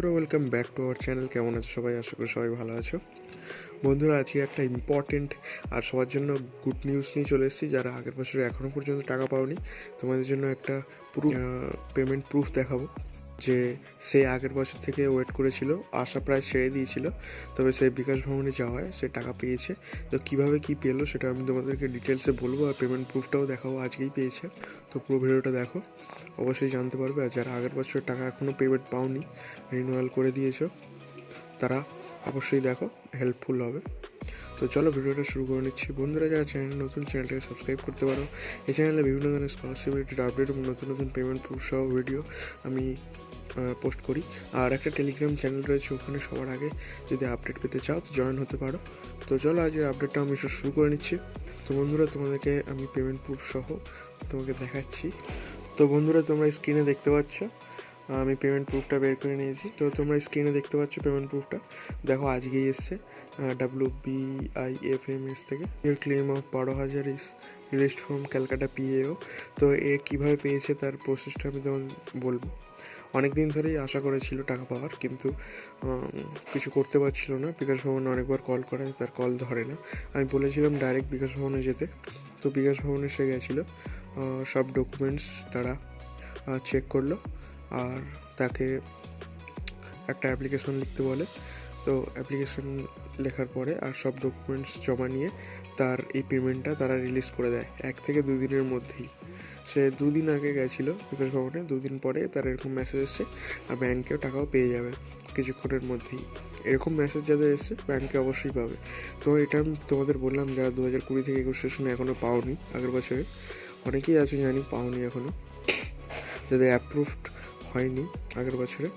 বন্ধুরা welcome back to our channel. কেমন আছো সবাই? আশা করি সবাই ভালো আছো। বন্ধুরা আজকে একটা ইম্পর্টেন্ট আর সবার জন্য গুড নিউজ নিয়ে চলে এসেছি। যারা আগের বছরে এখনও পর্যন্ত টাকা পাওনি, তোমাদের জন্য একটা পেমেন্ট প্রুফ দেখাবো যে সে আগের বছর থেকে ওয়েট করেছিল, আশা প্রায় ছেড়ে দিয়েছিল, তবে সে বিকাশ ভবনে যাওয়ায় সে টাকা পেয়েছে। তো কীভাবে কী পেলো সেটা আমি তোমাদেরকে ডিটেলসে বলবো, আর পেমেন্ট প্রুফটাও দেখাবো, আজকেই পেয়েছে। তো পুরো ভিডিওটা দেখো, অবশ্যই জানতে পারবে। আর যারা আগের বছরের টাকা এখনও পেমেন্ট পাওনি, রিনিউয়াল করে দিয়েছো, তারা অবশ্যই দেখো, হেল্পফুল হবে। তো চলো ভিডিওটা শুরু করে নিচ্ছি। বন্ধুরা যারা চ্যানেল নতুন, চ্যানেলটাকে সাবস্ক্রাইব করতে পারো। এই চ্যানেলে বিভিন্ন ধরনের স্কলারশিপ রিলেটেড আপডেট এবং নতুন নতুন পেমেন্ট প্রুফ সহ ভিডিও আমি পোস্ট করি। আর একটা টেলিগ্রাম চ্যানেল রয়েছে, ওখানে সবার আগে যদি আপডেট পেতে চাও তো জয়েন হতে পারো। তো চলো আজকের আপডেটটা আমি শুরু করে নিচ্ছি। তো বন্ধুরা তোমাদেরকে আমি পেমেন্ট প্রুফ সহ তোমাকে দেখাচ্ছি। তো বন্ধুরা তোমরা স্ক্রিনে দেখতে পাচ্ছ আমি পেমেন্ট প্রুফটা বের করে নিয়েছি। তো তোমরা স্ক্রিনে দেখতে পাচ্ছ পেমেন্ট প্রুফটা, দেখো আজকেই এসছে WBIFMS থেকে। Claim of 12,000 is released from Calcutta PAO। তো এ কীভাবে পেয়েছে তার প্রসেসটা আমি তোমার বলবো। অনেক দিন ধরেই আশা করেছিল টাকা পাওয়ার, কিন্তু কিছু করতে পারছিল না। বিকাশ ভবনে অনেকবার কল করায়, তার কল ধরে না। আমি বলেছিলাম ডাইরেক্ট বিকাশ ভবনে যেতে, তো বিকাশ ভবনে সে গেছিলো। সব ডকুমেন্টস তারা চেক করলো আর তাকে একটা অ্যাপ্লিকেশন লিখতে বলে। তো অ্যাপ্লিকেশন লেখার পরে আর সব ডকুমেন্টস জমা নিয়ে তার এই পেমেন্টটা তারা রিলিজ করে দেয় 1 থেকে 2 দিনের মধ্যেই। সে 2 দিন আগে গেছিলো বিকাশ ভবনে, 2 দিন পরে তার এরকম মেসেজ এসছে, আর ব্যাংকেও টাকাও পেয়ে যাবে কিছুক্ষণের মধ্যেই। এরকম মেসেজ যাদের এসছে ব্যাংকে অবশ্যই পাবে। তো এটা আমি তোমাদের বললাম যারা 2020 থেকে 21 সেশনে এখনও পাওনি, আগের বছরে অনেকেই আছে জানি পাওনি এখনও, যাদের অ্যাপ্রুভড হয়নি আগের বছরে,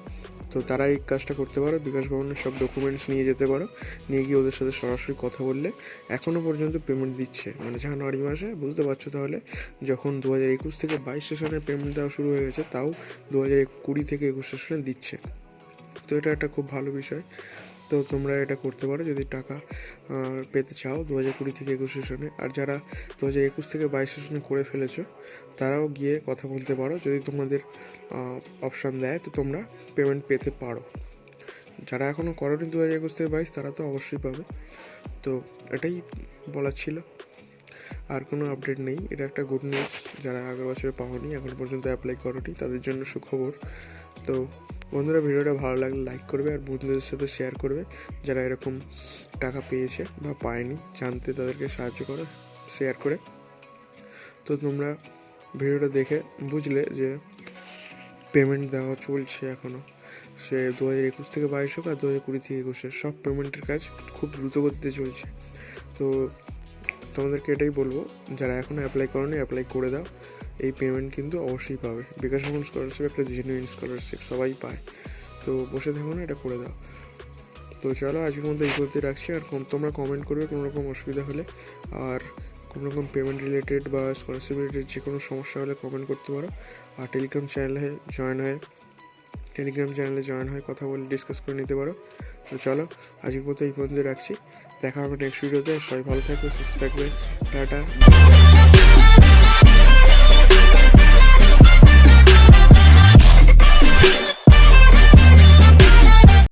তো তারা এই কাজটা করতে পারো। বিকাশ ভবনের সব ডকুমেন্টস নিয়ে যেতে পারো, নিয়ে গিয়ে ওদের সাথে সরাসরি কথা বললে এখনও পর্যন্ত পেমেন্ট দিচ্ছে, মানে জানুয়ারি মাসে, বুঝতে পারছো তাহলে। যখন 2021 থেকে 22 সেশনের পেমেন্ট দেওয়া শুরু হয়ে গেছে, তাও 2020 থেকে 21 সেশনে দিচ্ছে। তো এটা একটা খুব ভালো বিষয়। তো তোমরা এটা করতে পারো যদি টাকা পেতে চাও 2020 থেকে 21 সেশনে। আর যারা 2021 থেকে 22 সেশনে করে ফেলেছো, তারাও গিয়ে কথা বলতে পারো। যদি তোমাদের অপশান দেয় তো তোমরা পেমেন্ট পেতে পারো। যারা এখনও করোনি 2021 থেকে 22, তারা তো অবশ্যই পাবে। তো এটাই বলার ছিল, আর কোনো আপডেট নেই। এটা একটা গুড নিউজ। যারা আগের বছরে পাওনি, এখন পর্যন্ত অ্যাপ্লাই করোনি, তাদের জন্য সুখবর। তো বন্ধুরা ভিডিওটা ভালো লাগলে লাইক করবে, আর বন্ধুদের সাথে শেয়ার করবে যারা এরকম টাকা পেয়েছে বা পায়নি, জানতে তাদেরকে সাহায্য করো শেয়ার করে। তো তোমরা ভিডিওটা দেখে বুঝলে যে পেমেন্ট দেওয়া চলছে এখনও। সে 2021 থেকে 22 হোক আর 2020 থেকে 21, সব পেমেন্টের কাজ খুব দ্রুতগতিতে চলছে। তো তোমাদেরকে এটাই বলবো, যারা এখনও অ্যাপ্লাই করোনি অ্যাপ্লাই করে দাও। এই পেমেন্ট কিন্তু অবশ্যই পাবে। বিকাশ ভবন স্কলারশিপ একটা জেনুইন স্কলারশিপ, সবাই পায়। তো বসে থাকো না, এটা করে দাও। তো চলো আজকের মধ্যে এই করতে রাখছি। আর তোমরা কমেন্ট করবে কোনো রকম অসুবিধা হলে, আর কোনো রকম পেমেন্ট রিলেটেড বা স্কলারশিপ রিলেটেড যে কোনো সমস্যা হলে কমেন্ট করতে পারো। আর টেলিগ্রাম চ্যানেলে জয়েন হয়ে কথা বলে ডিসকাস করে নিতে পারো। তো চলো আজকের মতো এই পর্যন্ত রাখছি। দেখা হবে নেক্সট ভিডিওতে। সবাই ভালো থাকবে, সুস্থ থাকবে, টাটা।